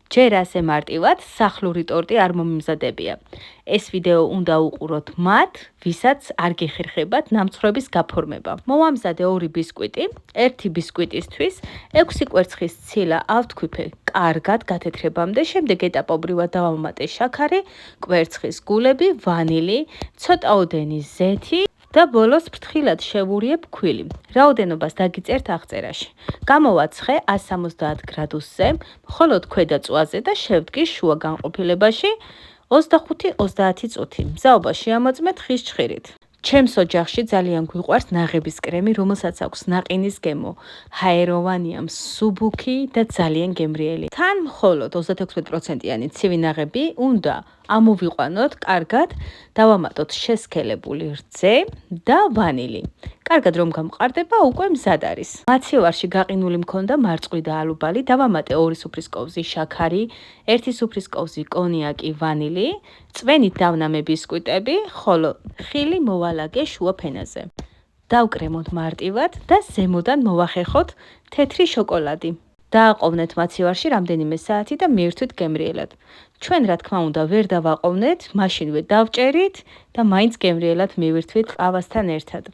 ჯერ ასე მარტივად სახლური ტორტი არ მომიმზადებია. ეს ვიდეო უნდა უყუროთ მათ, ვისაც არ გეხერხებათ ნამცხრობის გაფორმება. მოვამზადე 2 ბისკვიტი, 1 ბისკვიტისთვის 6 კვერცხის ცილა ავთქვიფე კარგად გათეთრებამდე, შემდეგ ეტაპობრივად დავამატე შაქარი, კვერცხის გულები, ვანილი, ცოტაოდენი ზეთი და ბოლოს ფრთხილად შევურიებ ქვილი. რაოდენობას დაგიწერთ აღწერაში. გამოვაცხე 170 გრადუსზე, მხოლოდ ქვედა წვაზე და შევდგი შუა განყოფილებაში 25-30 წუთი. მზაობა შეამოწმეთ ხის ჩხირით. ჩემს ოჯახში ძალიან გვიყვარს ნაღების კრემი, რომელსაც აქვს ნაყინის გემო, ჰაეროვანია, მსუბუქი და ძალიან გემრიელი. თან მხოლოდ 36%-იანი ცივი ნაღები უნდა ამოვიყვანოთ კარგად, დავამატოთ შესქელებული რძე და ვანილი. კარგად რომ გამყარდება, უკვე მზად არის. მაცივარში გაყინული მქონდა მარწყვი და ალუბალი, დავამატე 2 სუფრის კოვზი შაქარი, 1 სუფრის კოვზი კონიაკი, ვანილი, წვენით დავნამე ბისკვიტები, ხოლო ხილი მოვალაგე შუა ფენაზე. დავკრემოთ მარტივად და ზემოდან მოვახერხოთ თეთრი შოკოლადი. დააყოვნეთ მაცივარში რამდენიმე საათი და მიირთვით გემრიელად. ჩვენ რა თქმა უნდა ვერ დავაყოვნეთ, მაშინვე დავჭერით და მაინც გემრიელად მივირთვით ყავასთან ერთად.